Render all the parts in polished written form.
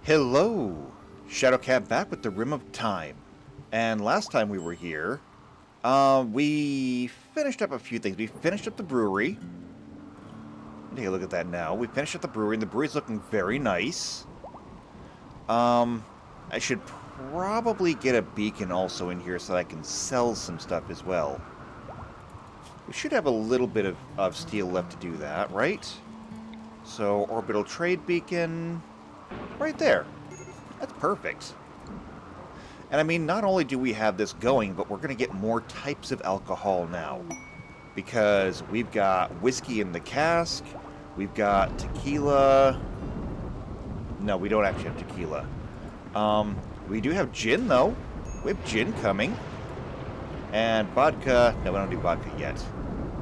Hello! Shadowcat back with the Rim of Time. And last time we were here, we finished up a few things. We finished up the brewery. Take a look at that now. We finished up the brewery, and the brewery's looking very nice. I should probably get a beacon also in here so that I can sell some stuff as well. We should have a little bit of steel left to do that, right? So, orbital trade beacon... right there. That's perfect. And I mean, not only do we have this going, but we're going to get more types of alcohol now. Because we've got whiskey in the cask, we've got tequila... No, we don't actually have tequila. We do have gin, though. We have gin coming. And vodka... No, we don't do vodka yet.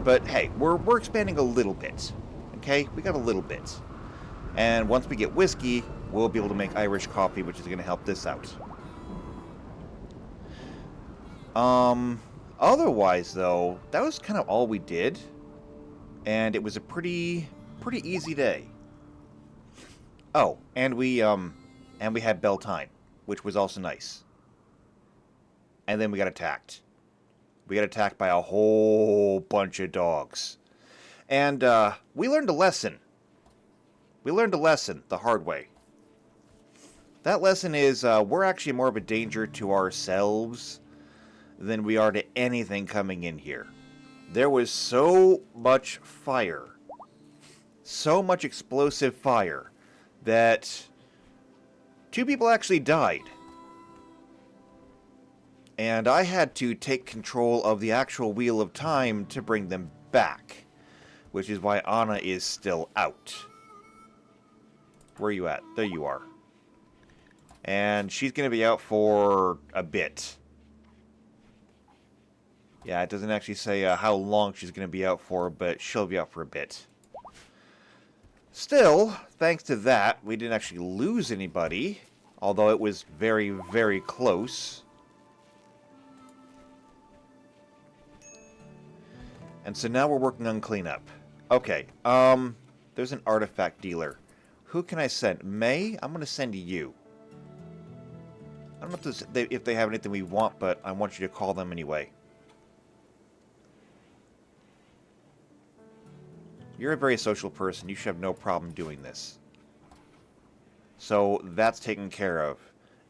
But hey, we're expanding a little bit. Okay? We got a little bit. And once we get whiskey, we'll be able to make Irish coffee, which is going to help this out. Otherwise, though, that was kind of all we did. And it was a pretty easy day. Oh, and we had Beltane, which was also nice. And then we got attacked. We got attacked by a whole bunch of dogs. And, we learned a lesson. We learned a lesson the hard way. That lesson is we're actually more of a danger to ourselves than we are to anything coming in here. There was so much fire, so much explosive fire, that 2 people actually died. And I had to take control of the actual Wheel of Time to bring them back, which is why Anna is still out. Where are you at? There you are. And she's going to be out for a bit. Yeah, it doesn't actually say how long she's going to be out for, but she'll be out for a bit. Still, thanks to that, we didn't actually lose anybody, although it was very, very close. And so now we're working on cleanup. Okay, there's an artifact dealer. Who can I send? May? I'm going to send you. I don't know if they have anything we want, but I want you to call them anyway. You're a very social person. You should have no problem doing this. So that's taken care of.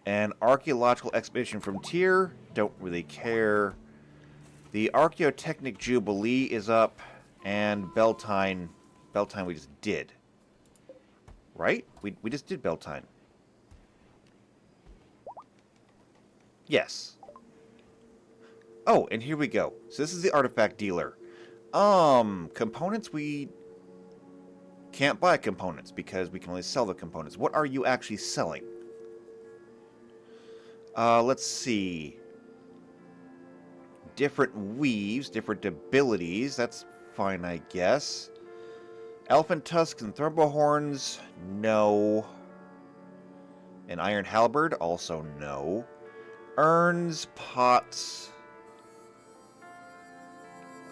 An archaeological expedition from Tyr. Don't really care. The Archaeotechnic Jubilee is up. And Beltane we just did. Right? We just did Beltane. Yes. Oh, and here we go. So this is the artifact dealer. Components, we can't buy components because we can only sell the components. What are you actually selling? Let's see. Different weaves, different abilities. That's fine, I guess. Elephant tusks and thrumbo horns, no. An iron halberd, also no. Urns, pots.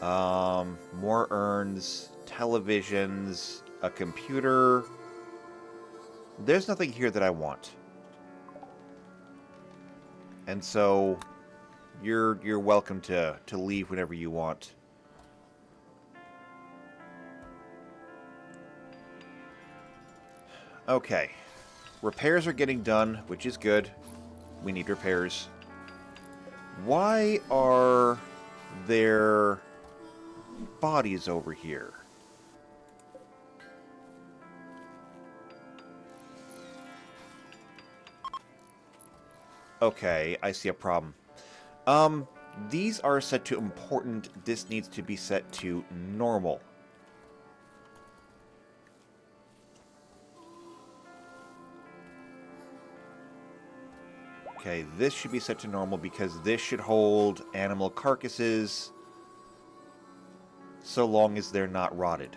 More urns, televisions, a computer. There's nothing here that I want. And so you're welcome to leave whenever you want. Okay. Repairs are getting done, which is good. We need repairs. Why are there bodies over here? Okay, I see a problem. These are set to important. This needs to be set to normal. Okay, this should be set to normal because this should hold animal carcasses so long as they're not rotted.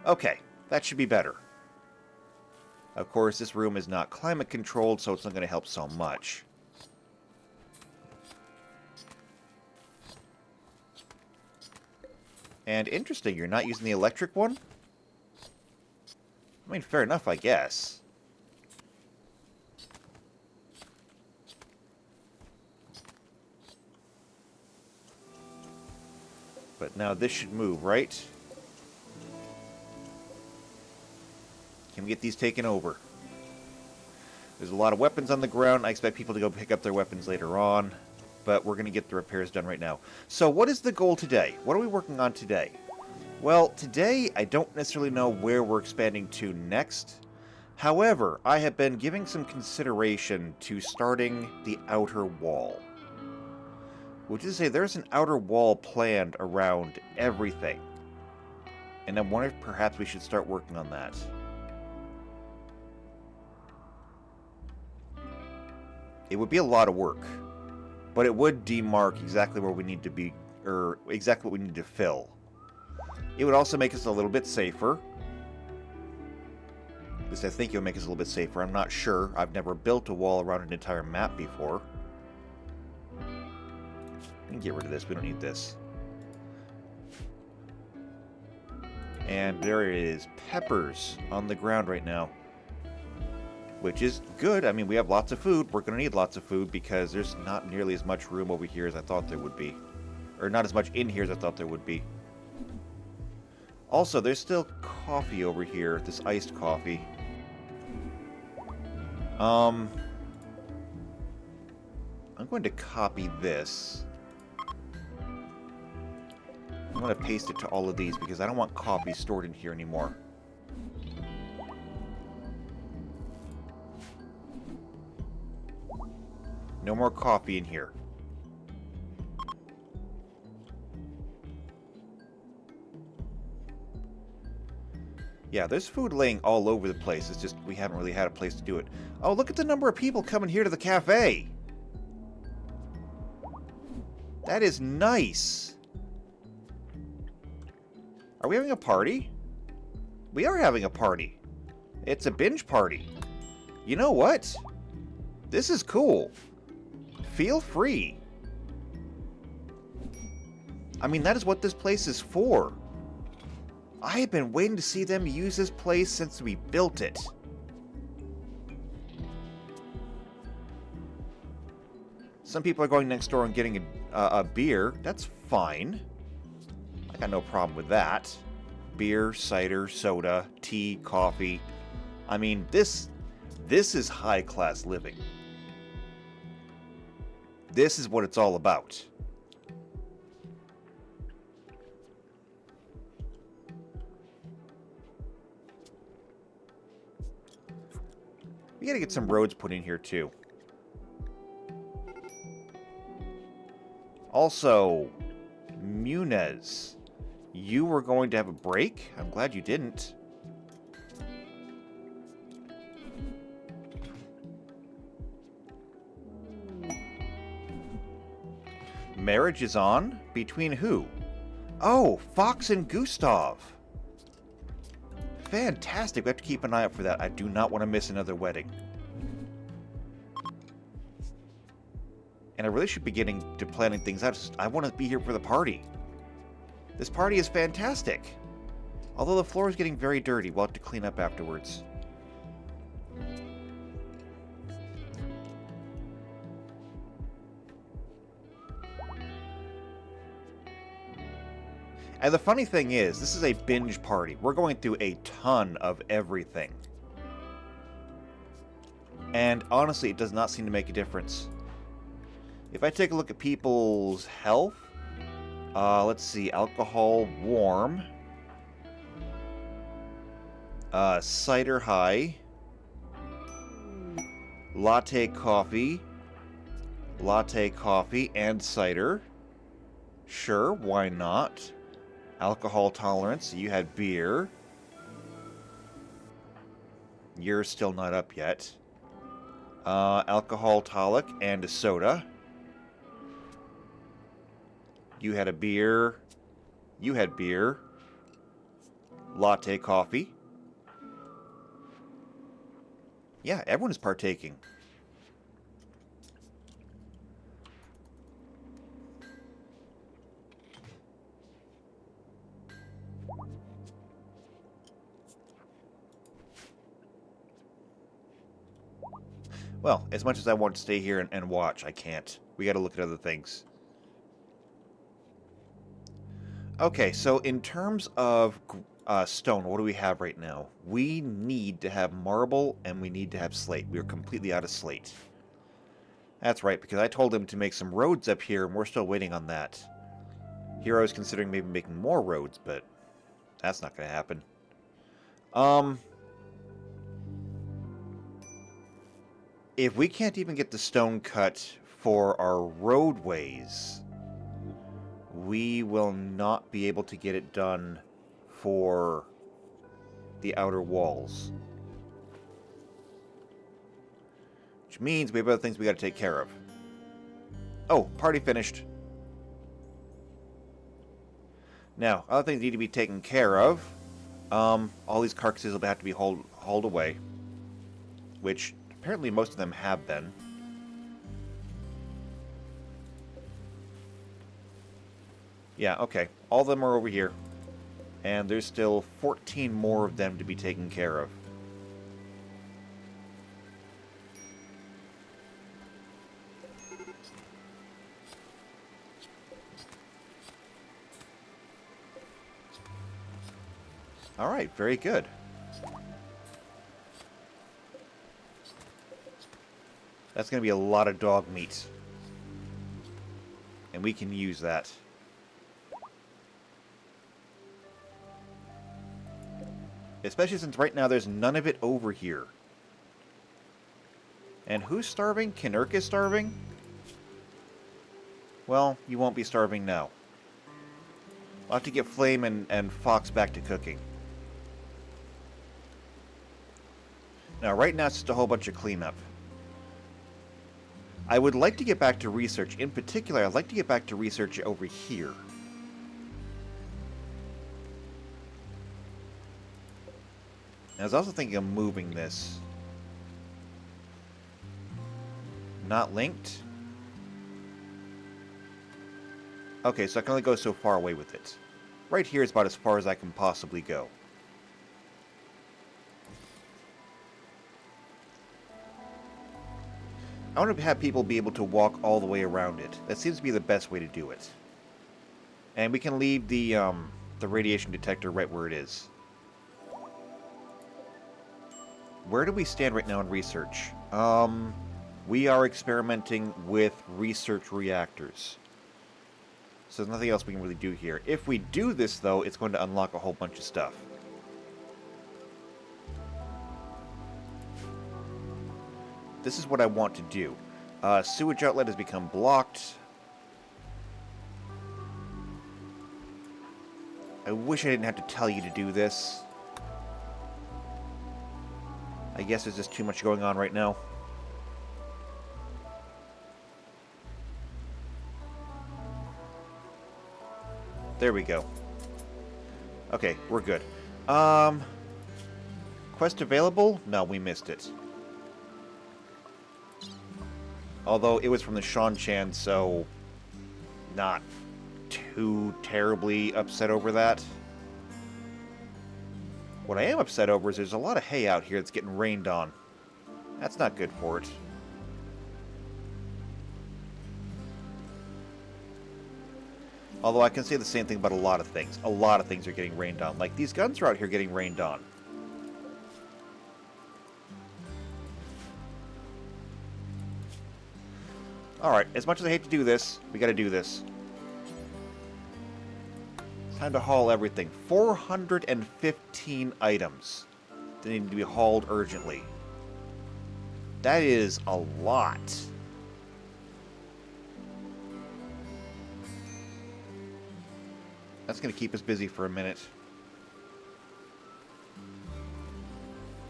Okay, that should be better. Of course, this room is not climate controlled, so it's not going to help so much. And interesting, you're not using the electric one? I mean, fair enough, I guess. But now this should move, right? Can we get these taken over? There's a lot of weapons on the ground. I expect people to go pick up their weapons later on. But we're going to get the repairs done right now. So what is the goal today? What are we working on today? Well, today I don't necessarily know where we're expanding to next. However, I have been giving some consideration to starting the outer wall. Which is to say, there's an outer wall planned around everything. And I'm wondering if perhaps we should start working on that. It would be a lot of work. But it would demark exactly where we need to be, or exactly what we need to fill. It would also make us a little bit safer. At least I think it would make us a little bit safer. I'm not sure. I've never built a wall around an entire map before. We can get rid of this. We don't need this. And there is peppers on the ground right now. Which is good. I mean, we have lots of food. We're going to need lots of food because there's not nearly as much room over here as I thought there would be. Or not as much in here as I thought there would be. Also, there's still coffee over here. This iced coffee. I'm going to copy this. I'm going to paste it to all of these because I don't want coffee stored in here anymore. No more coffee in here. Yeah, there's food laying all over the place. It's just we haven't really had a place to do it. Oh, look at the number of people coming here to the cafe. That is nice. Are we having a party? We are having a party. It's a binge party. You know what? This is cool. Feel free. I mean, that is what this place is for. I have been waiting to see them use this place since we built it. Some people are going next door and getting a beer. That's fine. I got no problem with that. Beer, cider, soda, tea, coffee. I mean, this is high-class living. This is what it's all about. We gotta get some roads put in here, too. Also, Munez, you were going to have a break? I'm glad you didn't. Marriage is on? Between who? Oh, Fox and Gustav. Fantastic. We have to keep an eye out for that. I do not want to miss another wedding. And I really should be getting to planning things out. I want to be here for the party. This party is fantastic. Although the floor is getting very dirty. We'll have to clean up afterwards. And the funny thing is, this is a binge party. We're going through a ton of everything. And honestly, it does not seem to make a difference. If I take a look at people's health, let's see, alcohol warm, cider high, latte coffee, and cider. Sure, why not? Alcohol tolerance, you had beer. You're still not up yet. Alcohol tonic and a soda. You had a beer. You had beer. Latte coffee. Yeah, everyone is partaking. Well, as much as I want to stay here and watch, I can't. We gotta look at other things. Okay, so in terms of stone, what do we have right now? We need to have marble and we need to have slate. We are completely out of slate. That's right, because I told him to make some roads up here, and we're still waiting on that. Here I was considering maybe making more roads, but that's not going to happen. If we can't even get the stone cut for our roadways, we will not be able to get it done for the outer walls. Which means we have other things we got to take care of. Oh, party finished. Now, other things need to be taken care of. All these carcasses will have to be hauled away. Which, apparently most of them have been. Yeah, okay. All of them are over here. And there's still 14 more of them to be taken care of. Alright, very good. That's going to be a lot of dog meat. And we can use that. Especially since right now there's none of it over here. And who's starving? Kinurk is starving? Well, you won't be starving now. I'll have to get Flame and Fox back to cooking. Now, right now it's just a whole bunch of cleanup. I would like to get back to research. In particular, I'd like to get back to research over here. I was also thinking of moving this. Not linked? Okay, so I can only go so far away with it. Right here is about as far as I can possibly go. I want to have people be able to walk all the way around it. That seems to be the best way to do it. And we can leave the radiation detector right where it is. Where do we stand right now in research? We are experimenting with research reactors. So there's nothing else we can really do here. If we do this, though, it's going to unlock a whole bunch of stuff. This is what I want to do. Sewage outlet has become blocked. I wish I didn't have to tell you to do this. I guess there's just too much going on right now. There we go. Okay, we're good. Quest available? No, we missed it. Although it was from the Shan-chan, so not too terribly upset over that. What I am upset over is there's a lot of hay out here that's getting rained on. That's not good for it. Although I can say the same thing about a lot of things. A lot of things are getting rained on. Like, these guns are out here getting rained on. Alright, as much as I hate to do this, we gotta do this. It's time to haul everything. 415 items that need to be hauled urgently. That is a lot. That's going to keep us busy for a minute.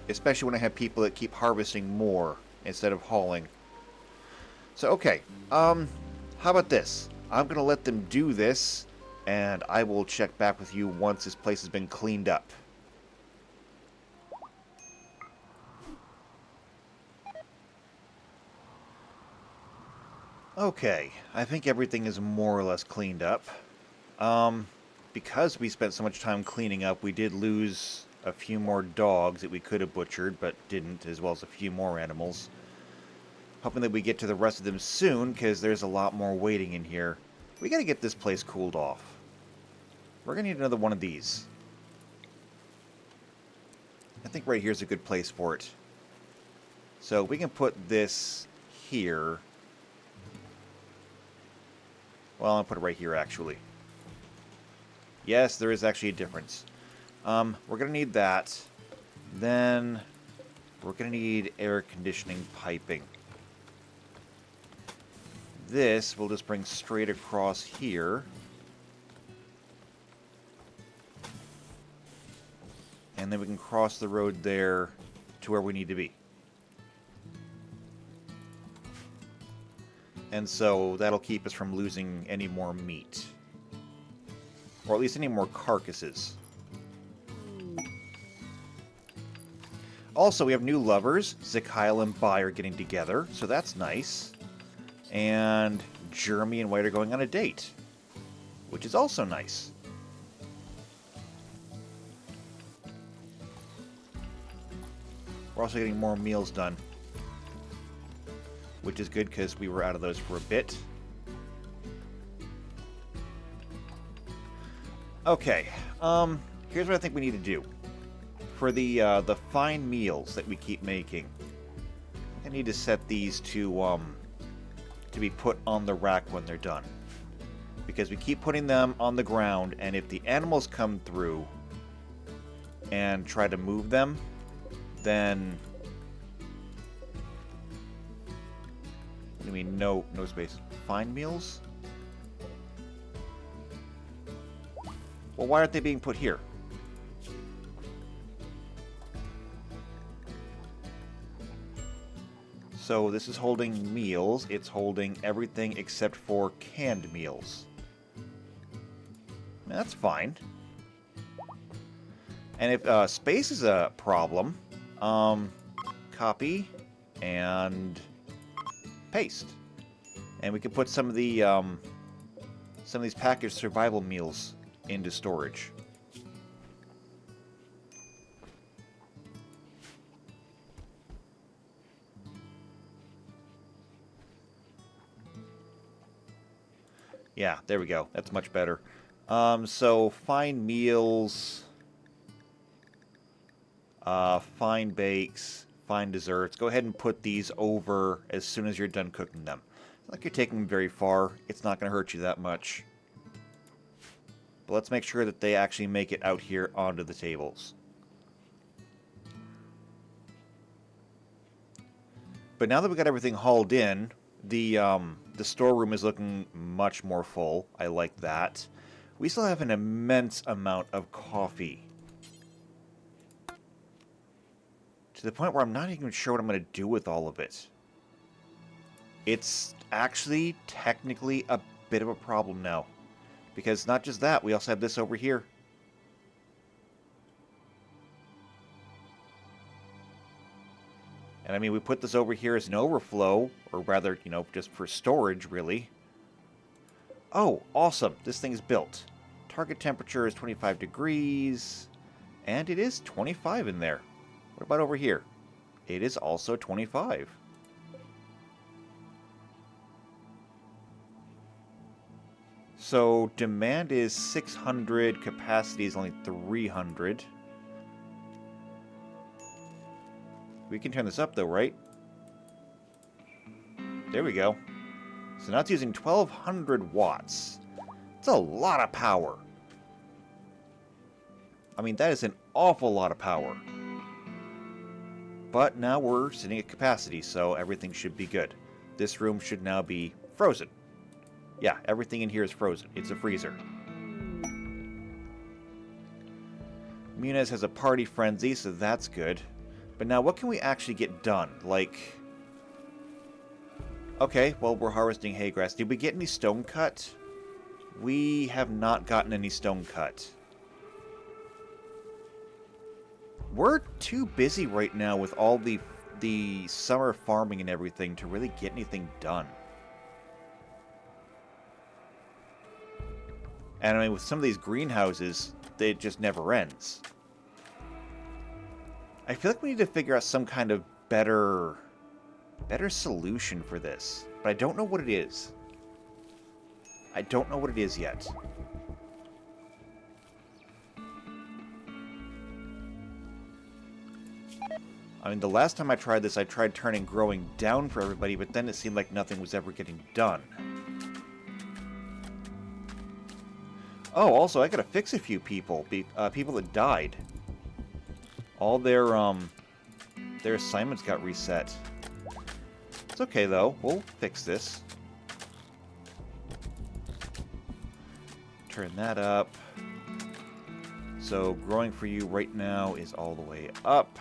Especially when I have people that keep harvesting more instead of hauling. So, okay. How about this? I'm going to let them do this, and I will check back with you once this place has been cleaned up. Okay. I think everything is more or less cleaned up. Because we spent so much time cleaning up, we did lose a few more dogs that we could have butchered, but didn't, as well as a few more animals. Hoping that we get to the rest of them soon, because there's a lot more waiting in here. We gotta get this place cooled off. We're going to need another one of these. I think right here's a good place for it. So we can put this here. Well, I'll put it right here, actually. Yes, there is actually a difference. We're going to need that. Then we're going to need air conditioning piping. This we'll just bring straight across here. And then we can cross the road there to where we need to be. And so that'll keep us from losing any more meat. Or at least any more carcasses. Also, we have new lovers. Zikyle and Bai are getting together, so that's nice. And Jeremy and White are going on a date, which is also nice. We're also getting more meals done, which is good because we were out of those for a bit. Okay, here's what I think we need to do. For the fine meals that we keep making, I need to set these to be put on the rack when they're done. Because we keep putting them on the ground, and if the animals come through and try to move them, then... What do you mean, no space? Fine meals? Well, why aren't they being put here? So this is holding meals. It's holding everything except for canned meals. That's fine. And if space is a problem, copy and paste, and we can put some of these packaged survival meals into storage. Yeah, there we go. That's much better. So fine meals, fine bakes, fine desserts. Go ahead and put these over as soon as you're done cooking them. It's not like you're taking them very far. It's not going to hurt you that much. But let's make sure that they actually make it out here onto the tables. But now that we got everything hauled in, the storeroom is looking much more full. I like that. We still have an immense amount of coffee. To the point where I'm not even sure what I'm going to do with all of it. It's actually technically a bit of a problem now. Because not just that, we also have this over here. And I mean, we put this over here as an overflow, or rather, you know, just for storage, really. Oh, awesome. This thing is built. Target temperature is 25 degrees, and it is 25 in there. What about over here? It is also 25. So, demand is 600, capacity is only 300. We can turn this up, though, right? There we go. So now it's using 1200 watts. It's a lot of power. I mean, that is an awful lot of power. But now we're sitting at capacity, so everything should be good. This room should now be frozen. Yeah, everything in here is frozen. It's a freezer. Muniz has a party frenzy, so that's good. But now, what can we actually get done? Like... Okay, well, we're harvesting hay grass. Did we get any stone cut? We have not gotten any stone cut. We're too busy right now with all the summer farming and everything to really get anything done. And I mean, with some of these greenhouses, it just never ends. I feel like we need to figure out some kind of better solution for this. But I don't know what it is. I don't know what it is yet. I mean, the last time I tried this, I tried turning growing down for everybody, but then it seemed like nothing was ever getting done. Oh, also, I gotta fix a few people. People that died. All their assignments got reset. It's okay, though. We'll fix this. Turn that up. So, growing for you right now is all the way up.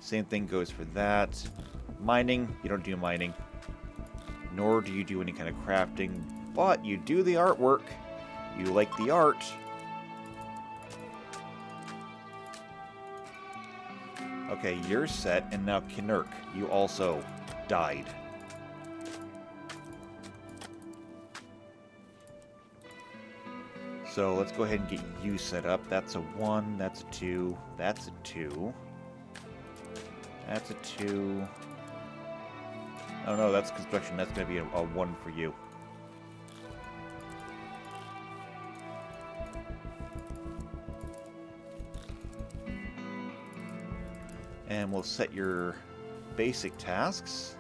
Same thing goes for that. Mining, you don't do mining. Nor do you do any kind of crafting, but you do the artwork. You like the art. Okay, you're set, and now Kinurk, you also died. So let's go ahead and get you set up. That's a 1, that's a 2, that's a 2. That's a 2. Oh no, that's construction. That's going to be a 1 for you. And we'll set your basic tasks.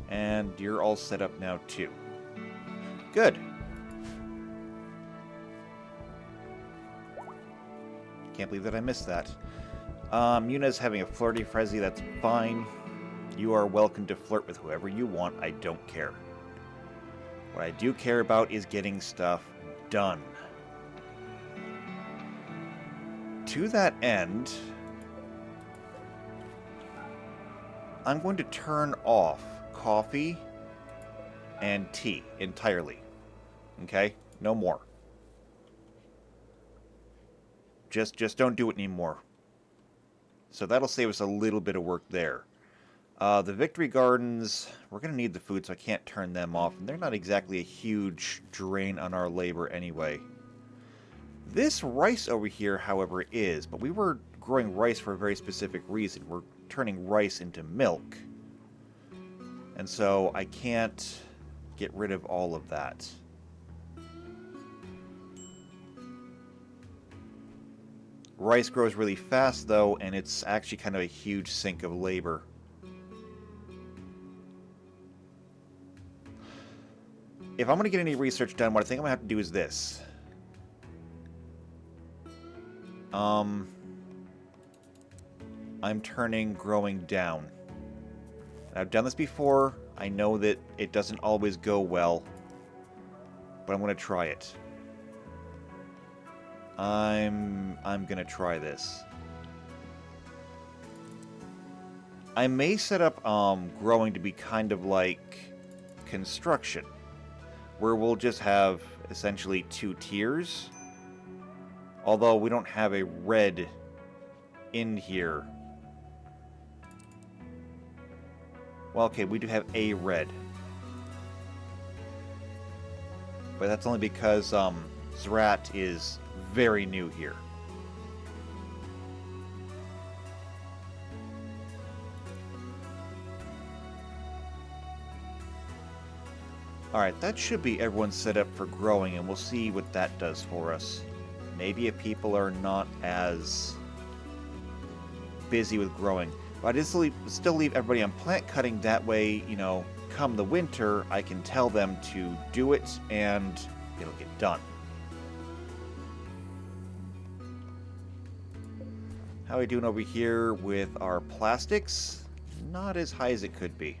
And you're all set up now too. Good. Can't believe that I missed that. Yuna's having a flirty frenzy. That's fine. You are welcome to flirt with whoever you want. I don't care. What I do care about is getting stuff done. To that end, I'm going to turn off coffee and tea entirely. Okay? No more. Just don't do it anymore. So that'll save us a little bit of work there. The Victory Gardens, we're going to need the food, so I can't turn them off. And they're not exactly a huge drain on our labor anyway. This rice over here, however, is. But we were growing rice for a very specific reason. We're turning rice into milk. And so I can't get rid of all of that. Rice grows really fast, though, and it's actually kind of a huge sink of labor. If I'm going to get any research done, what I think I'm going to have to do is this. I'm turning growing down. I've done this before. I know that it doesn't always go well, but I'm going to try it. I'm going to try this. I may set up growing to be kind of like construction, where we'll just have essentially 2 tiers. Although we don't have a red in here. Well, okay, we do have a red. But that's only because Zrat is very new here. Alright, that should be everyone set up for growing, and we'll see what that does for us. Maybe if people are not as busy with growing. But I still leave everybody on plant cutting, that way, you know, come the winter, I can tell them to do it, and it'll get done. How are we doing over here with our plastics? Not as high as it could be.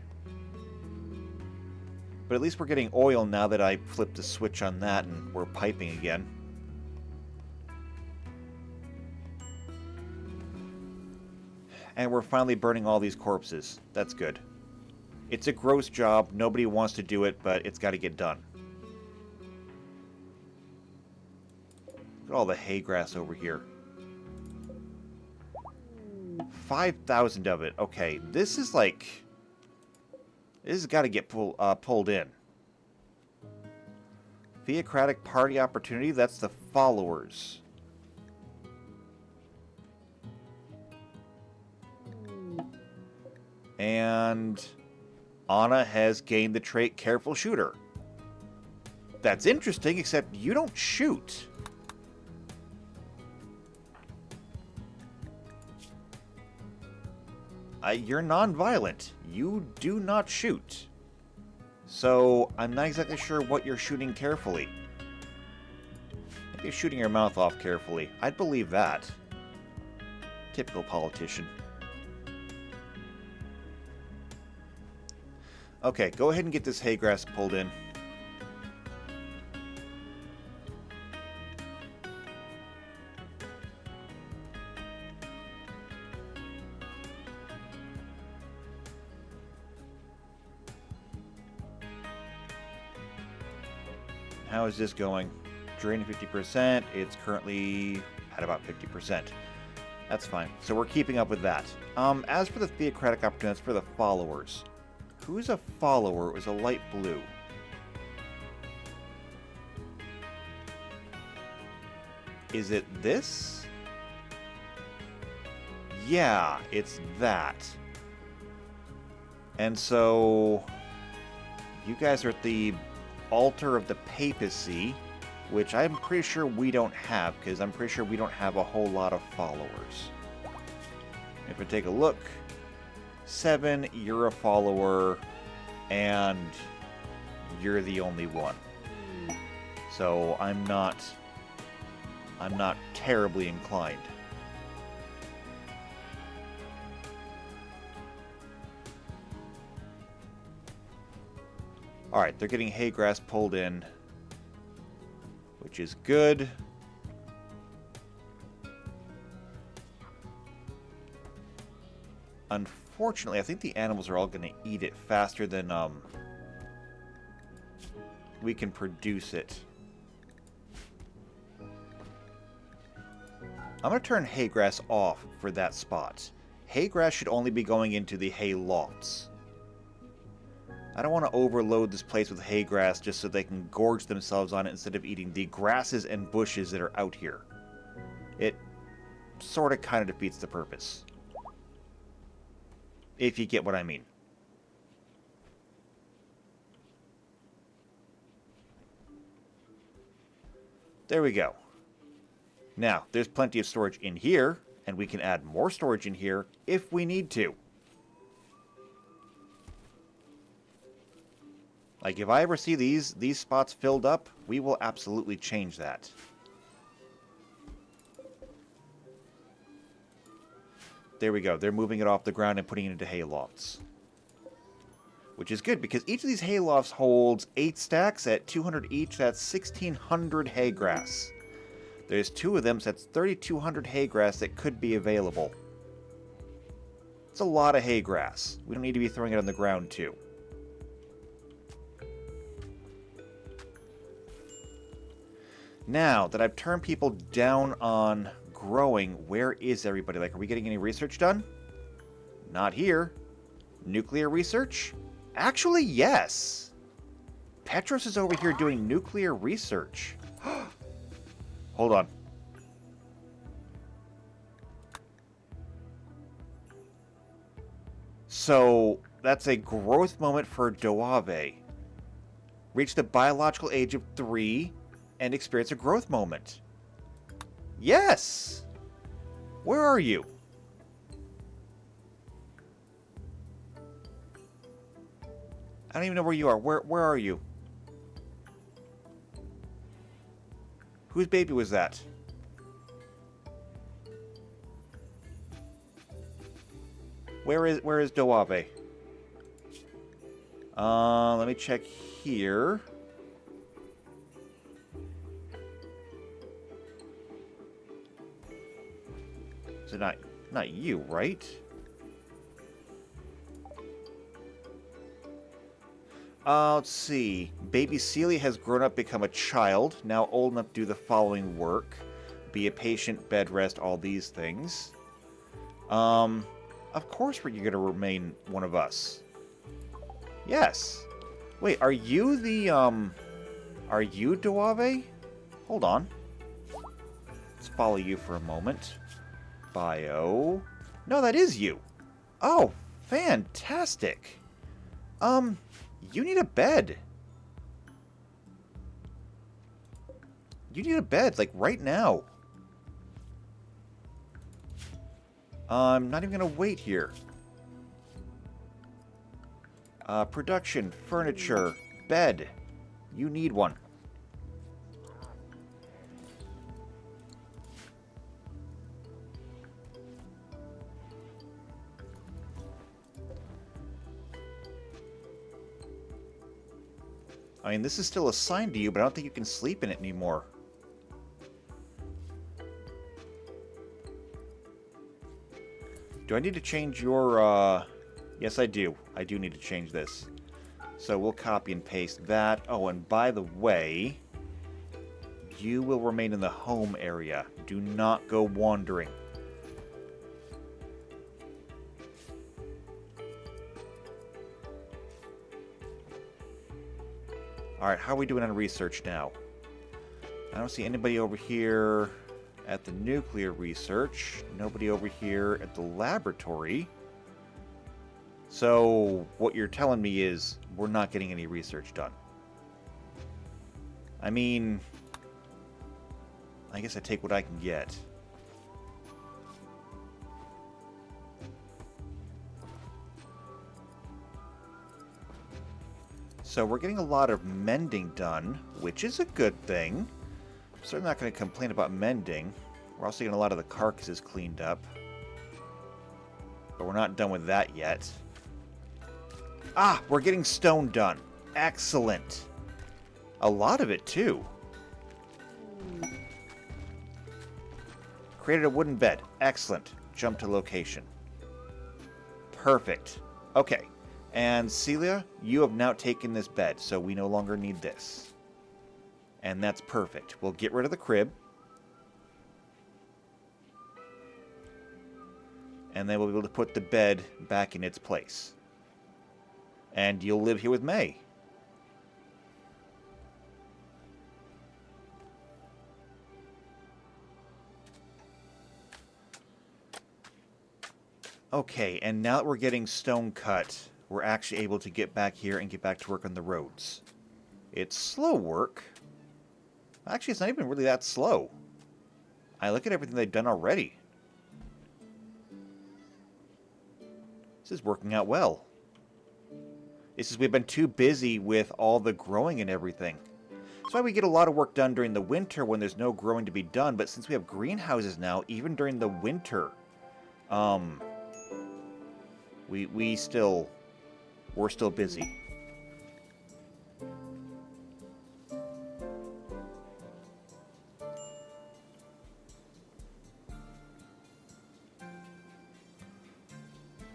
But at least we're getting oil now that I flipped the switch on that and we're piping again. And we're finally burning all these corpses. That's good. It's a gross job. Nobody wants to do it, but it's got to get done. Look at all the hay grass over here. 5,000 of it. Okay, this is like... This has got to get pulled in. Theocratic party opportunity, that's the followers. And Anna has gained the trait Careful Shooter. That's interesting, except you don't shoot. You're non-violent. You do not shoot. So, I'm not exactly sure what you're shooting carefully. Maybe you're shooting your mouth off carefully. I'd believe that. Typical politician. Okay, go ahead and get this hay grass pulled in. How is this going? Draining 50%. It's currently at about 50%. That's fine. So we're keeping up with that. As for the theocratic opportunities for the followers. Who's a follower? It was a light blue. Is it this? Yeah, it's that. And so you guys are at the altar of the papacy, which I'm pretty sure we don't have, because I'm pretty sure we don't have a whole lot of followers. If we take a look, 7, you're a follower, and you're the only one. So I'm not terribly inclined. Alright, they're getting hay grass pulled in, which is good. Unfortunately, I think the animals are all going to eat it faster than we can produce it. I'm going to turn hay grass off for that spot. Hay grass should only be going into the hay lofts. I don't want to overload this place with hay grass just so they can gorge themselves on it instead of eating the grasses and bushes that are out here. It sort of kind of defeats the purpose. If you get what I mean. There we go. Now, there's plenty of storage in here, and we can add more storage in here if we need to. Like, if I ever see these spots filled up, we will absolutely change that. There we go. They're moving it off the ground and putting it into hay lofts. Which is good, because each of these hay lofts holds 8 stacks at 200 each. That's 1,600 hay grass. There's 2 of them, so that's 3,200 hay grass that could be available. It's a lot of hay grass. We don't need to be throwing it on the ground, too. Now that I've turned people down on growing, where is everybody? Like, are we getting any research done? Not here. Nuclear research? Actually, yes. Petros is over here doing nuclear research. Hold on. So, that's a growth moment for Doave. Reach the biological age of 3 and experience a growth moment. Yes! Where are you? I don't even know where you are. Where are you? Whose baby was that? Where is Doave? Let me check here. Is it not you, right? Let's see. Baby Celia has grown up, become a child, now old enough to do the following work. Be a patient, bed rest, all these things. Of course you're going to remain one of us. Yes. Wait, are you the, are you Doave? Hold on. Let's follow you for a moment. Bio. No, that is you. Oh, fantastic. You need a bed. You need a bed, like, right now. I'm not even gonna wait here. Production, furniture, bed. You need one. I mean, this is still assigned to you, but I don't think you can sleep in it anymore. Do I need to change your, Yes, I do. I do need to change this. So we'll copy and paste that. Oh, and by the way, you will remain in the home area. Do not go wandering. Alright, how are we doing on research now? I don't see anybody over here at the nuclear research. Nobody over here at the laboratory. So, what you're telling me is we're not getting any research done. I mean, I guess I take what I can get. So we're getting a lot of mending done, which is a good thing. I'm certainly not going to complain about mending. We're also getting a lot of the carcasses cleaned up. But we're not done with that yet. Ah, we're getting stone done. Excellent. A lot of it, too. Created a wooden bed. Excellent. Jump to location. Perfect. Okay. And Celia, you have now taken this bed, so we no longer need this. And that's perfect. We'll get rid of the crib. And then we'll be able to put the bed back in its place. And you'll live here with May. Okay, and now that we're getting stone cut, we're actually able to get back here and get back to work on the roads. It's slow work. Actually, it's not even really that slow. I look at everything they've done already. This is working out well. It's just we've been too busy with all the growing and everything. That's why we get a lot of work done during the winter when there's no growing to be done, but since we have greenhouses now, even during the winter, we're still busy.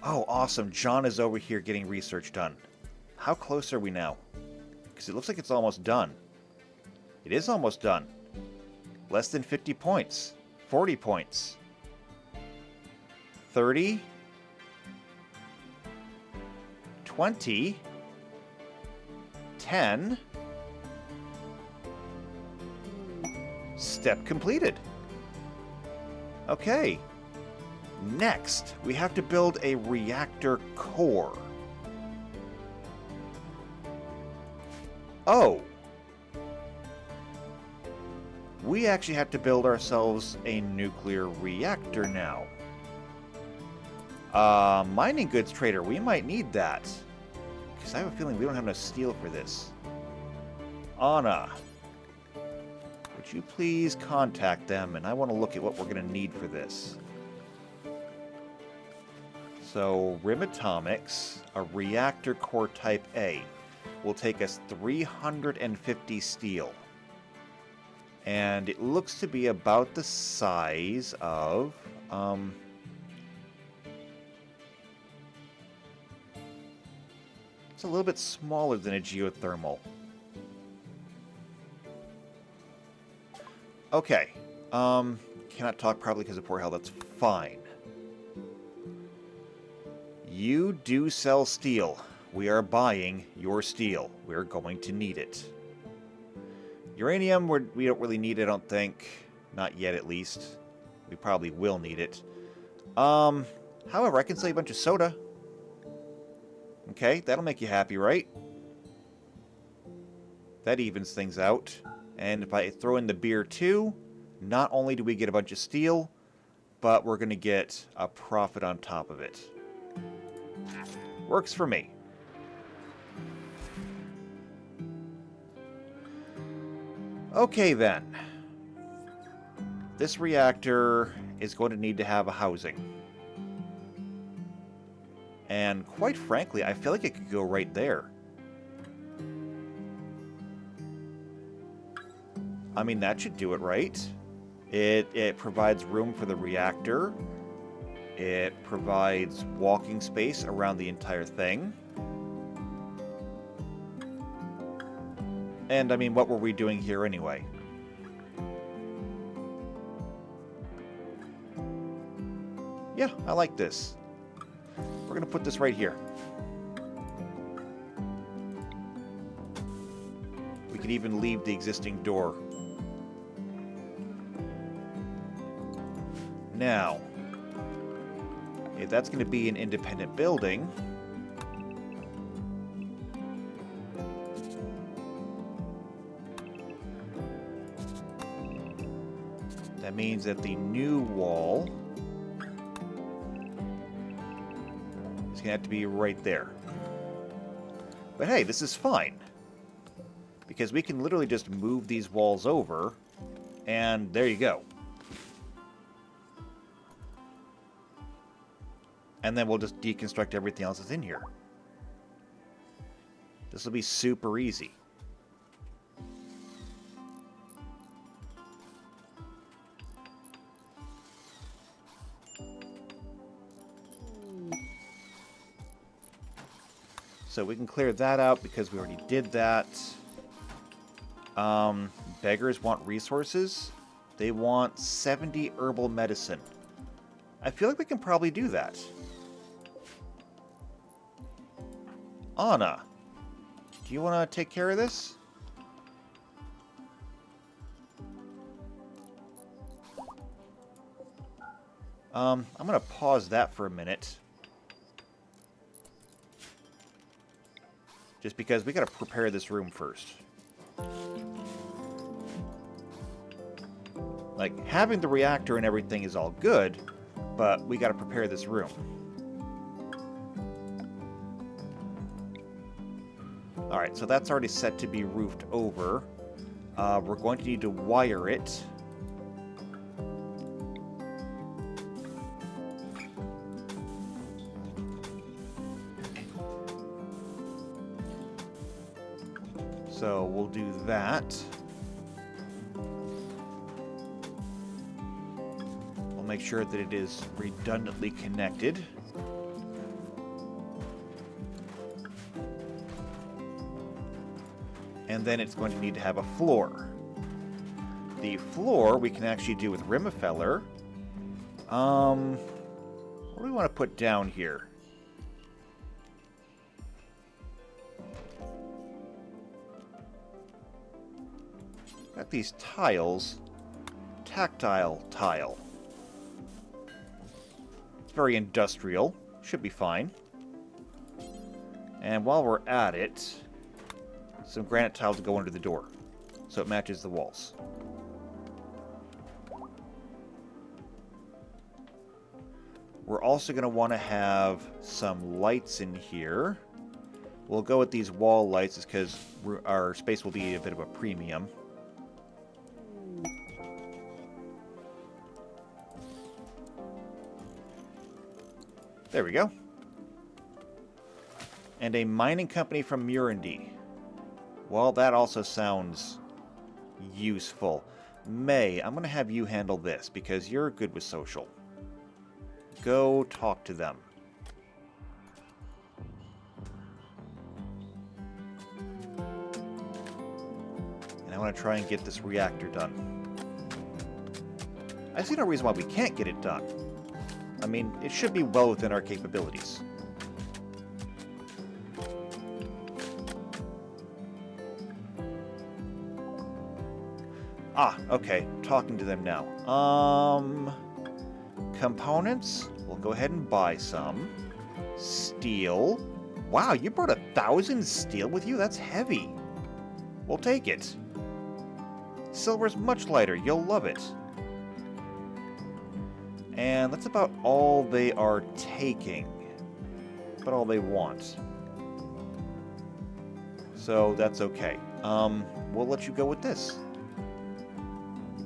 Oh, awesome. John is over here getting research done. How close are we now? Because it looks like it's almost done. It is almost done. Less than 50 points. 40 points. 30. 20. 10. Step completed. Okay. Next, we have to build a reactor core. Oh. We actually have to build ourselves a nuclear reactor now. Mining goods trader, we might need that. Because I have a feeling we don't have enough steel for this. Anna, would you please contact them? And I want to look at what we're going to need for this. So, Rim Atomics, a reactor core type A, will take us 350 steel. And it looks to be about the size of, it's a little bit smaller than a geothermal. Okay. Cannot talk properly because of poor health. That's fine. You do sell steel. We are buying your steel. We're going to need it. Uranium, we don't really need it, I don't think. Not yet, at least. We probably will need it. However, I can sell you a bunch of soda. Okay, that'll make you happy, right? That evens things out. And if I throw in the beer too, not only do we get a bunch of steel, but we're going to get a profit on top of it. Works for me. Okay, then. This reactor is going to need to have a housing. And quite frankly, I feel like it could go right there. I mean, that should do it, right? It provides room for the reactor. It provides walking space around the entire thing. And, I mean, what were we doing here anyway? Yeah, I like this. We're going to put this right here. We could even leave the existing door. Now, if that's going to be an independent building, that means that the new wall is going to have to be right there. But hey, this is fine. Because we can literally just move these walls over, and there you go. And then we'll just deconstruct everything else that's in here. This will be super easy. So we can clear that out because we already did that. Beggars want resources. They want 70 herbal medicine. I feel like we can probably do that. Anna, do you want to take care of this? I'm going to pause that for a minute. Just because we got to prepare this room first. Like, having the reactor and everything is all good, but we got to prepare this room. Alright, so that's already set to be roofed over. We're going to need to wire it. So we'll do that. We'll make sure that it is redundantly connected. And then it's going to need to have a floor. The floor we can actually do with Rimmefeller. What do we want to put down here? Got these tiles. Tactile tile. It's very industrial. Should be fine. And while we're at it, some granite tiles to go under the door, so it matches the walls. We're also going to want to have some lights in here. We'll go with these wall lights just because our space will be a bit of a premium. There we go. And a mining company from Murandy. Well, that also sounds useful. May, I'm going to have you handle this because you're good with social. Go talk to them. And I want to try and get this reactor done. I see no reason why we can't get it done. I mean, it should be well within our capabilities. Ah, okay. Talking to them now. Components? We'll go ahead and buy some. Steel. Wow, you brought 1,000 steel with you? That's heavy. We'll take it. Silver's much lighter. You'll love it. And that's about all they are taking. About all they want. So that's okay. We'll let you go with this.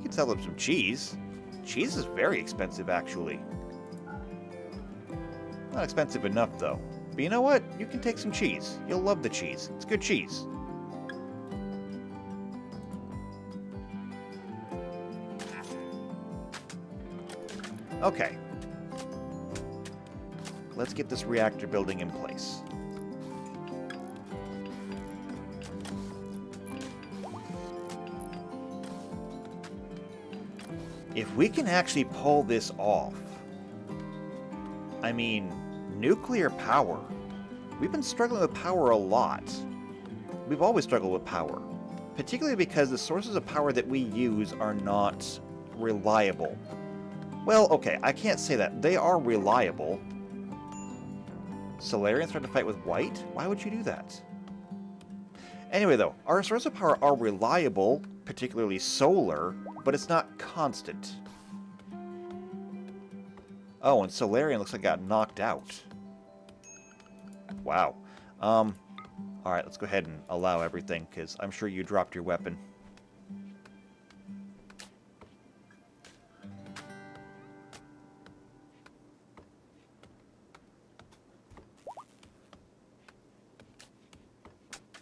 can sell them some cheese. Cheese is very expensive, actually. Not expensive enough, though. But you know what? You can take some cheese. You'll love the cheese. It's good cheese. Okay. Let's get this reactor building in place. If we can actually pull this off, I mean, nuclear power. We've been struggling with power a lot. We've always struggled with power, particularly because the sources of power that we use are not reliable. Well, okay, I can't say that. They are reliable. Solarians trying to fight with white? Why would you do that? Anyway, though, our sources of power are reliable, particularly solar, but it's not constant. Oh, and Solarian looks like it got knocked out. Wow. Alright, let's go ahead and allow everything, because I'm sure you dropped your weapon.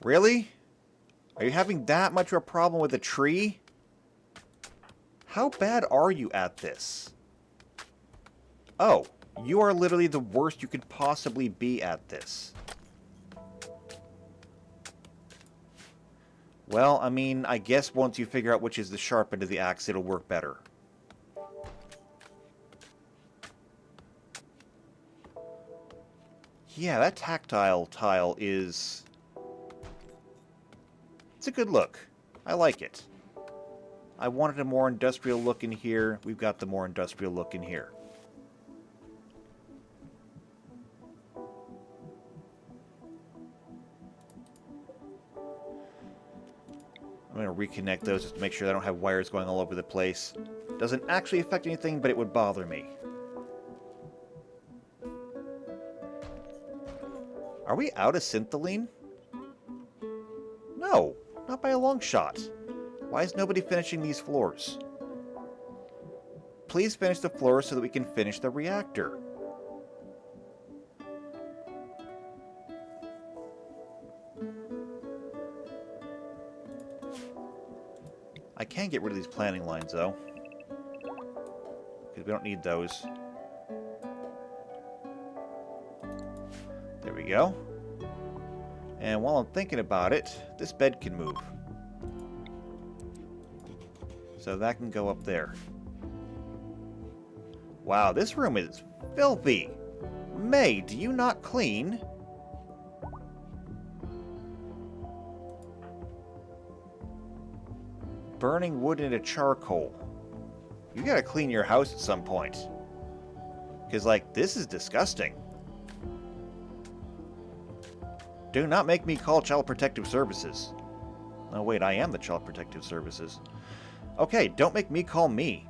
Really? Are you having that much of a problem with a tree? How bad are you at this? Oh, you are literally the worst you could possibly be at this. Well, I mean, I guess once you figure out which is the sharp end of the axe, it'll work better. Yeah, that tactile tile is... It's a good look. I like it. I wanted a more industrial look in here. We've got the more industrial look in here. I'm going to reconnect those just to make sure I don't have wires going all over the place. Doesn't actually affect anything, but it would bother me. Are we out of syntholine? No, not by a long shot. Why is nobody finishing these floors? Please finish the floors so that we can finish the reactor. I can get rid of these planning lines, though. Because we don't need those. There we go. And while I'm thinking about it, this bed can move. So that can go up there. Wow, this room is filthy. May, do you not clean? Burning wood into charcoal. You gotta clean your house at some point. Because, like, this is disgusting. Do not make me call Child Protective Services. Oh, wait, I am the Child Protective Services. Okay, don't make me call me.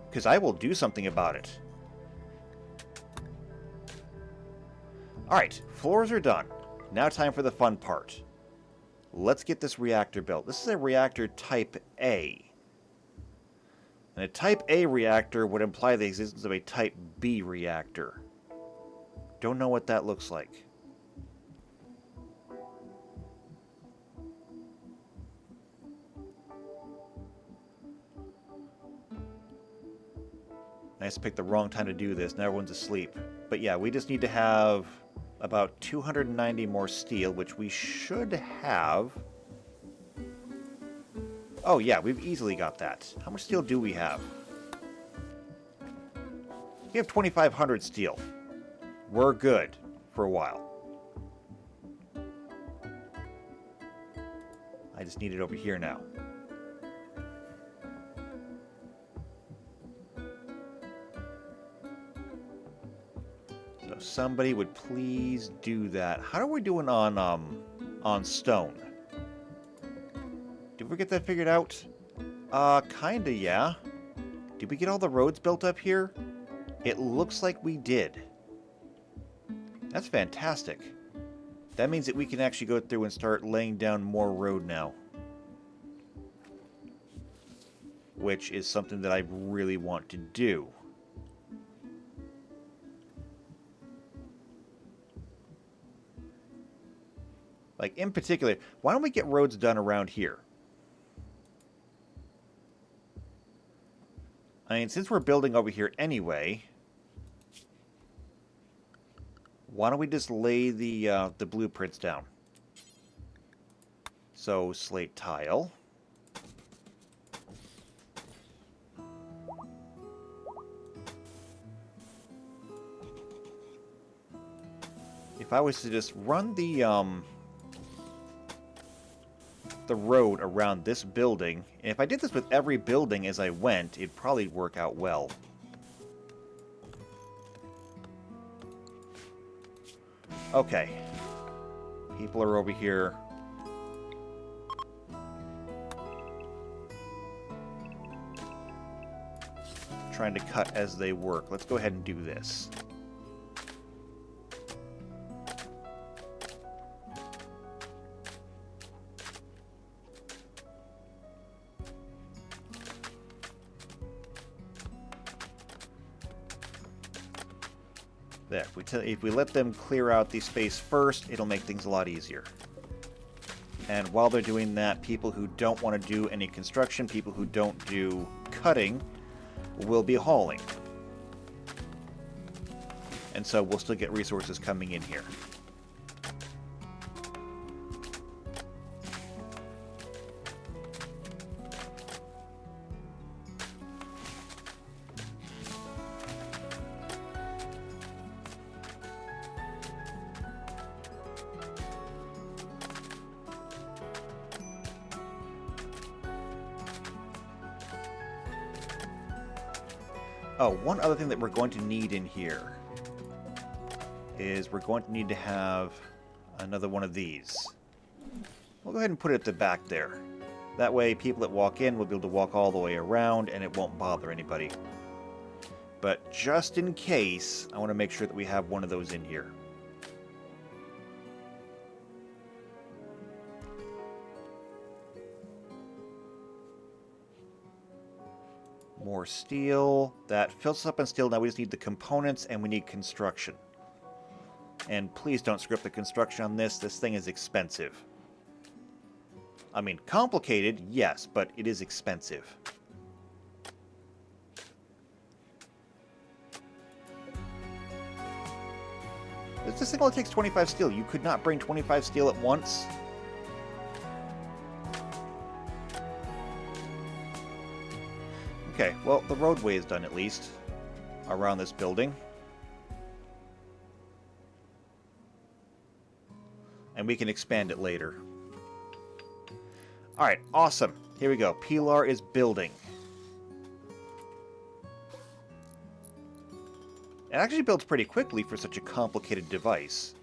Because I will do something about it. Alright, floors are done. Now time for the fun part. Let's get this reactor built. This is a reactor Type A. And a Type A reactor would imply the existence of a Type B reactor. Don't know what that looks like. Nice to pick the wrong time to do this. Now everyone's asleep. But yeah, we just need to have about 290 more steel, which we should have. Oh yeah, we've easily got that. How much steel do we have? We have 2,500 steel. We're good for a while. I just need it over here now. Somebody would please do that. How are we doing on stone? Did we get that figured out? Kinda, yeah. Did we get all the roads built up here? It looks like we did. That's fantastic. That means that we can actually go through and start laying down more road now. which is something that I really want to do. Like, in particular, why don't we get roads done around here? I mean, since we're building over here anyway, why don't we just lay the blueprints down? So, slate tile. If I was to just run the road around this building, and if I did this with every building as I went, it'd probably work out well. Okay. People are over here. Trying to cut as they work. Let's go ahead and do this. There, if we let them clear out the space first, it'll make things a lot easier. And while they're doing that, people who don't want to do any construction, people who don't do cutting, will be hauling. And so we'll still get resources coming in here. Oh, one other thing that we're going to need in here is we're going to need to have another one of these. We'll go ahead and put it at the back there. That way people that walk in will be able to walk all the way around and it won't bother anybody. But just in case, I want to make sure that we have one of those in here. More steel. That fills us up in steel. Now we just need the components and we need construction. And please don't screw up the construction on this. This thing is expensive. I mean, complicated, yes, but it is expensive. This thing only takes 25 steel. You could not bring 25 steel at once. Okay, well, the roadway is done at least around this building. And we can expand it later. Alright, awesome. Here we go. Pilar is building. It actually builds pretty quickly for such a complicated device.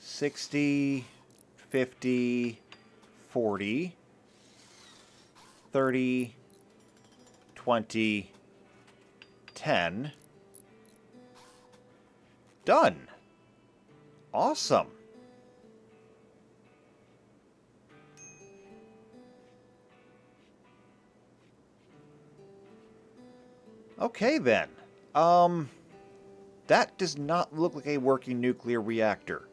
$60, $50, $40, $30, $20, $10. Done. Awesome. Okay then. That does not look like a working nuclear reactor.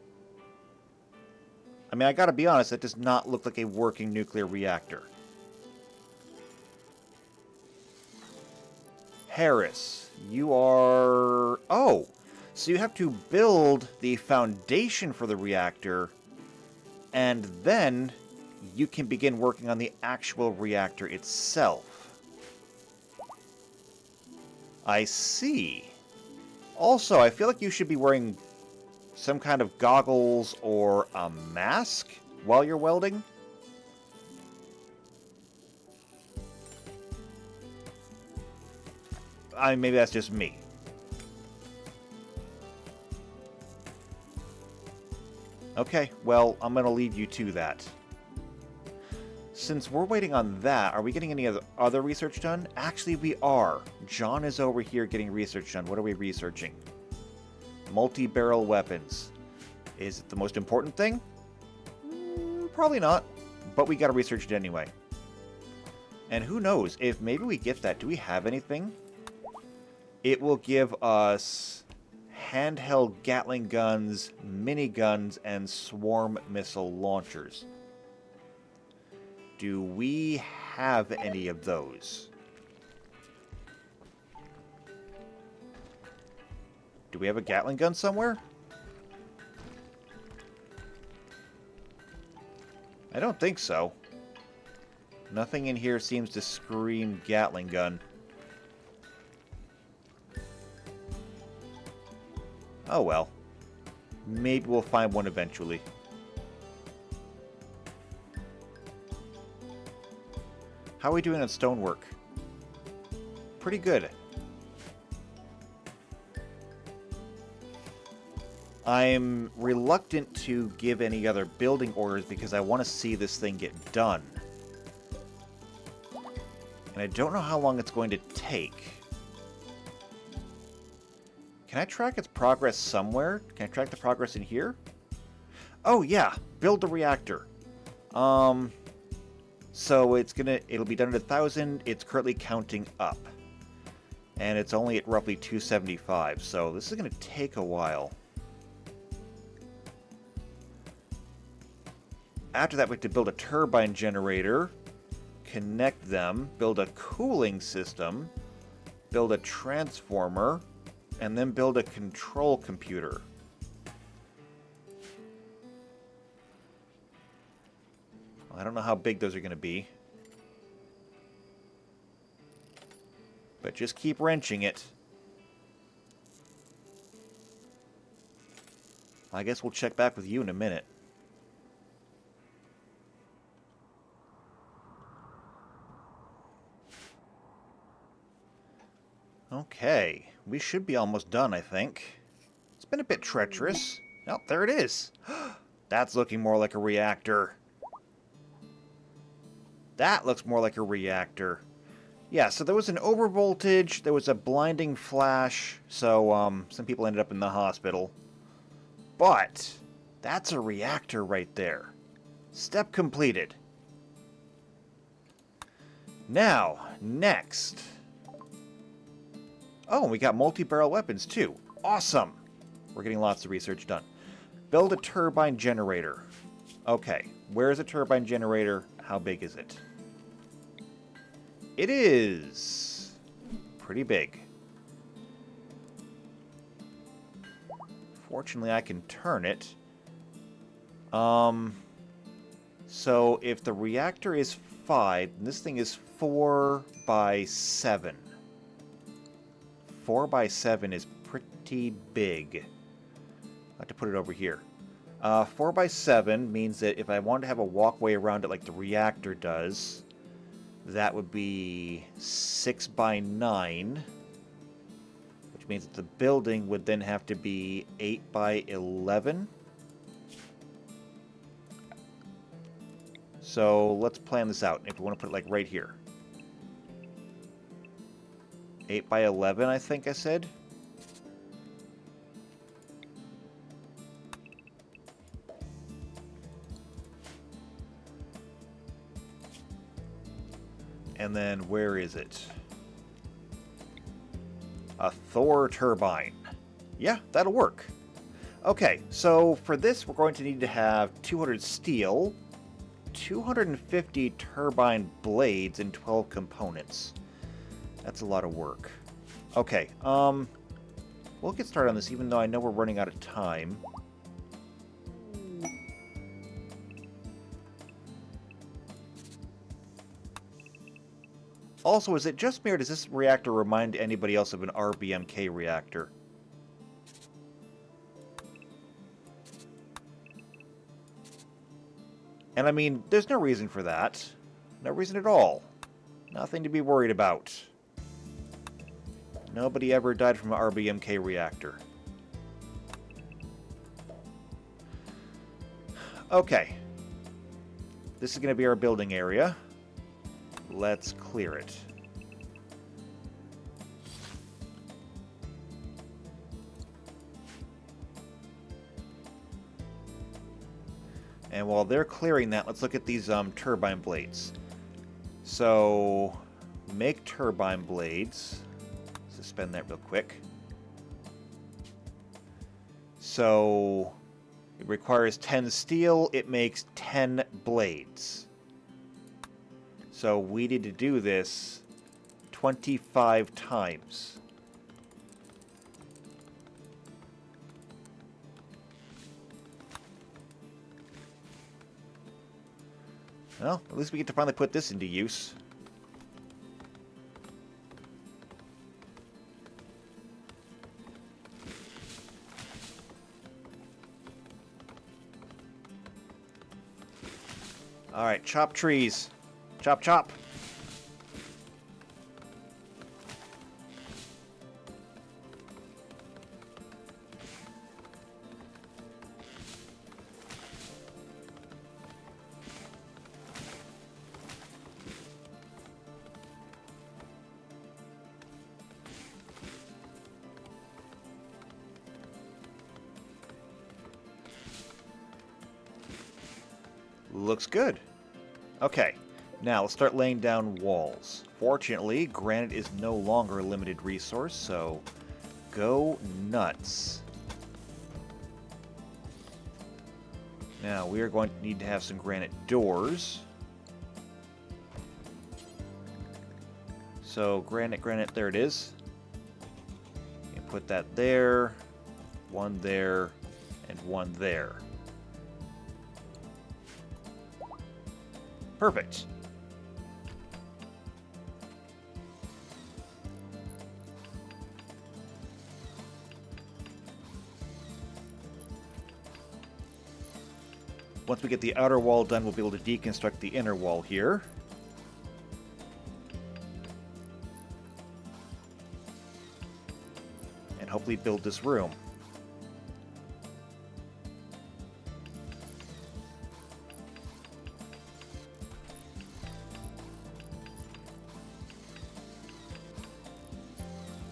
I mean, I gotta be honest, that does not look like a working nuclear reactor. Harris, you are... Oh! So you have to build the foundation for the reactor, and then you can begin working on the actual reactor itself. I see. Also, I feel like you should be wearing some kind of goggles or a mask while you're welding. I mean, maybe that's just me. Okay, well, I'm going to leave you to that. Since we're waiting on that, are we getting any other research done? Actually, we are. John is over here getting research done. What are we researching? Multi-barrel weapons. Is it the most important thing? Probably not, but we gotta research it anyway. And who knows, if maybe we get that, do we have anything? It will give us handheld Gatling guns, miniguns, and swarm missile launchers. Do we have any of those? Do we have a Gatling gun somewhere? I don't think so. Nothing in here seems to scream Gatling gun. Oh well. Maybe we'll find one eventually. How are we doing on stonework? Pretty good. I'm reluctant to give any other building orders because I want to see this thing get done. And I don't know how long it's going to take. Can I track its progress somewhere? Can I track the progress in here? Oh yeah, build the reactor. So it'll be done at 1,000. It's currently counting up. And it's only at roughly 275, so this is going to take a while. After that, we have to build a turbine generator, connect them, build a cooling system, build a transformer, and then build a control computer. Well, I don't know how big those are going to be. But just keep wrenching it. I guess we'll check back with you in a minute. Okay, we should be almost done, I think. It's been a bit treacherous. Oh, there it is. That's looking more like a reactor. That looks more like a reactor. Yeah, so there was an overvoltage, there was a blinding flash, so some people ended up in the hospital. But that's a reactor right there. Step completed. Now, next. Oh, and we got multi-barrel weapons too. Awesome! We're getting lots of research done. Build a turbine generator. Okay, where is a turbine generator? How big is it? It is pretty big. Fortunately, I can turn it. So if the reactor is 5, and this thing is 4 by 7. 4 by 7 is pretty big. I have to put it over here. 4 by 7 means that if I wanted to have a walkway around it like the reactor does, that would be 6 by 9, which means that the building would then have to be 8 by 11. So let's plan this out. If we want to put it like right here. 8 by 11, I think I said. And then where is it? A Thor turbine. Yeah, that'll work. Okay, so for this we're going to need to have 200 steel, 250 turbine blades, and 12 components. That's a lot of work. Okay, we'll get started on this even though I know we're running out of time. Also, is it just me or does this reactor remind anybody else of an RBMK reactor? And I mean, there's no reason for that. No reason at all. Nothing to be worried about. Nobody ever died from an RBMK reactor. Okay. This is going to be our building area. Let's clear it. And while they're clearing that, let's look at these turbine blades. So, make turbine blades. Suspend that real quick. So, it requires 10 steel. It makes 10 blades. So, we need to do this 25 times. Well, at least we get to finally put this into use. Alright, chop trees. Chop, chop. Looks good. Okay, now let's start laying down walls. Fortunately, granite is no longer a limited resource, so go nuts. Now, we are going to need to have some granite doors. So, granite, there it is. You put that there, one there, and one there. Perfect. Once we get the outer wall done, we'll be able to deconstruct the inner wall here. And hopefully build this room.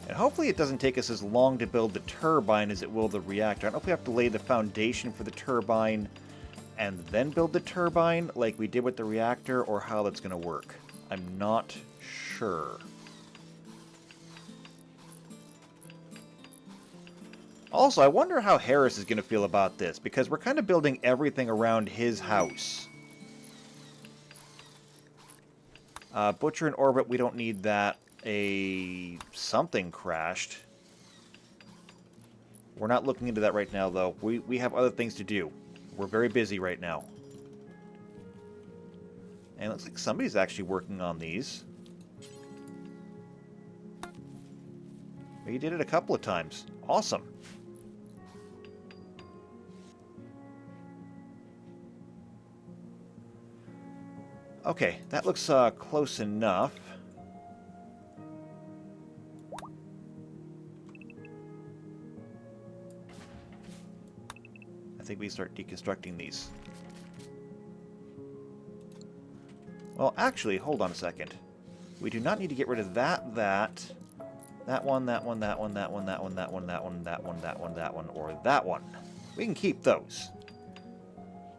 And hopefully it doesn't take us as long to build the turbine as it will the reactor. I don't know if we have to lay the foundation for the turbine and then build the turbine like we did with the reactor, or how that's going to work. I'm not sure. Also, I wonder how Harris is going to feel about this, because we're kind of building everything around his house. Butcher in orbit, we don't need that. Something crashed. We're not looking into that right now, though. We have other things to do. We're very busy right now. And it looks like somebody's actually working on these. We did it a couple of times. Awesome. Okay, that looks close enough. I think we start deconstructing these. Well, actually, hold on a second. We do not need to get rid of that one, that one, that one, that one, that one, that one, that one, that one, that one, that one, or that one. We can keep those.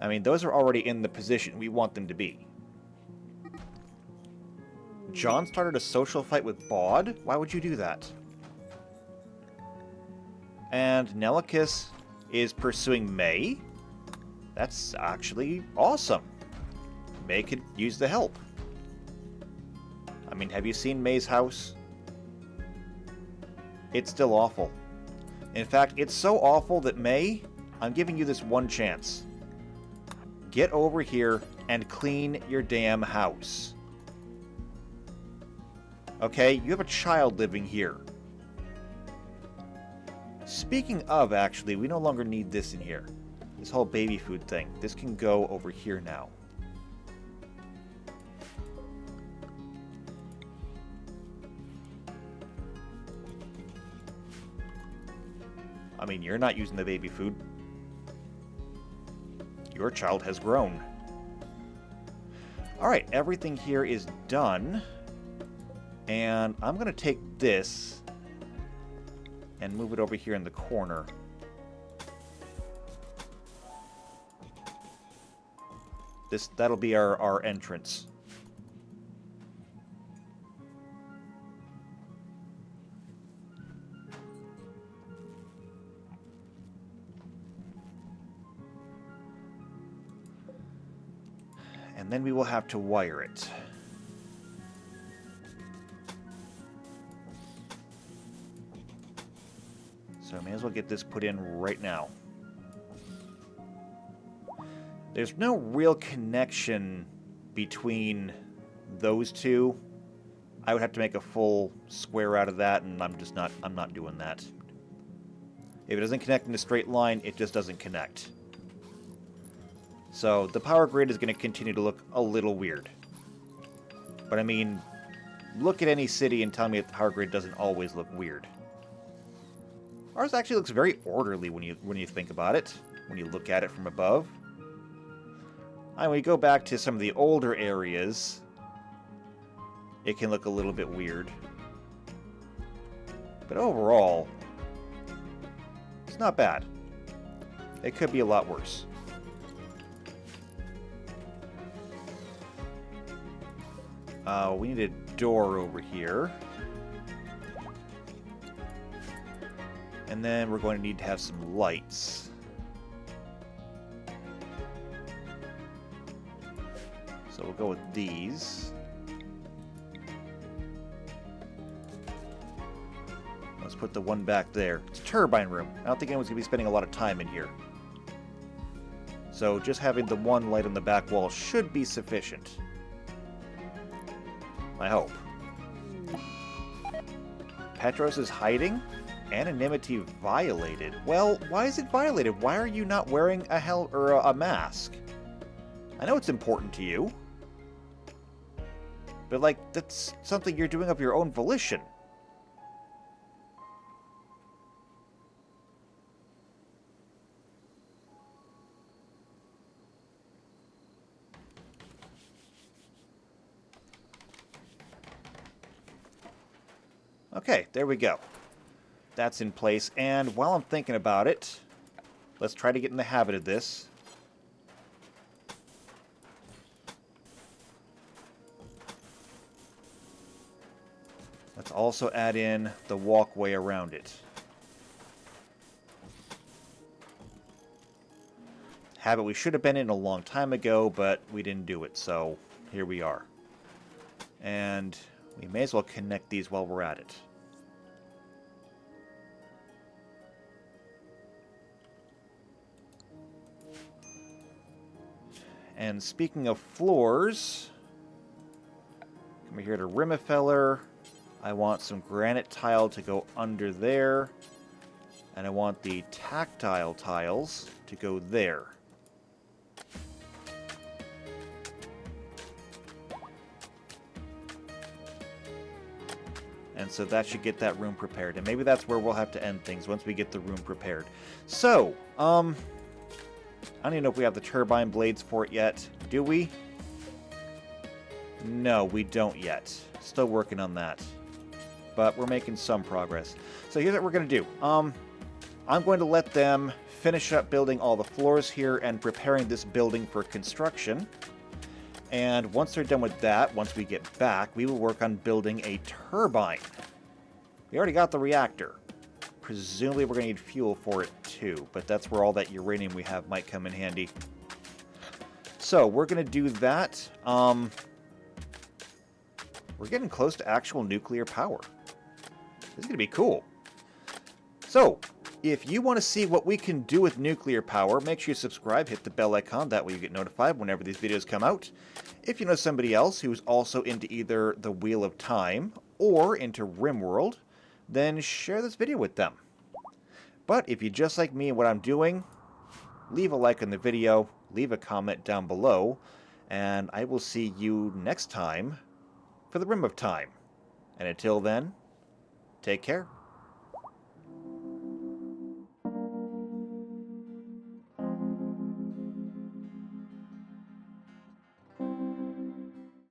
I mean, those are already in the position we want them to be. John started a social fight with Baud? Why would you do that? And Nelicus is pursuing May? That's actually awesome. May could use the help. I mean, have you seen May's house? It's still awful. In fact, it's so awful that May, I'm giving you this one chance. Get over here and clean your damn house. Okay, you have a child living here. Speaking of, actually, we no longer need this in here. This whole baby food thing. This can go over here now. I mean, you're not using the baby food. Your child has grown. Alright, everything here is done. And I'm going to take this and move it over here in the corner. That'll be our entrance. And then we will have to wire it. So I may as well get this put in right now. There's no real connection between those two. I would have to make a full square out of that, and I'm not doing that. If it doesn't connect in a straight line, it just doesn't connect. So the power grid is going to continue to look a little weird. But I mean, look at any city and tell me if the power grid doesn't always look weird. Ours actually looks very orderly when you think about it, when you look at it from above. And when you go back to some of the older areas, it can look a little bit weird. But overall, it's not bad. It could be a lot worse. We need a door over here. And then we're going to need to have some lights. So we'll go with these. Let's put the one back there. It's a turbine room. I don't think anyone's going to be spending a lot of time in here. So just having the one light on the back wall should be sufficient. I hope. Petros is hiding? Anonymity violated. Well, why is it violated? Why are you not wearing a mask? I know it's important to you. But, like, that's something you're doing of your own volition. Okay, there we go. That's in place, and while I'm thinking about it, let's try to get in the habit of this. Let's also add in the walkway around it. Habit we should have been in a long time ago, but we didn't do it, so here we are. And we may as well connect these while we're at it. And speaking of floors, come here to Rimifeller. I want some granite tile to go under there. And I want the tactile tiles to go there. And so that should get that room prepared. And maybe that's where we'll have to end things, once we get the room prepared. So, I don't even know if we have the turbine blades for it yet. Do we? No, we don't yet. Still working on that. But we're making some progress. So here's what we're going to do. I'm going to let them finish up building all the floors here and preparing this building for construction. And once they're done with that, once we get back, we will work on building a turbine. We already got the reactor. Presumably we're going to need fuel for it too, but that's where all that uranium we have might come in handy. So we're going to do that. We're getting close to actual nuclear power. This is going to be cool. So, if you want to see what we can do with nuclear power, make sure you subscribe, hit the bell icon, that way you get notified whenever these videos come out. If you know somebody else who's also into either the Wheel of Time or into RimWorld, then share this video with them. But if you just like me and what I'm doing, leave a like on the video, leave a comment down below, and I will see you next time for the Rim of Time. And until then, take care.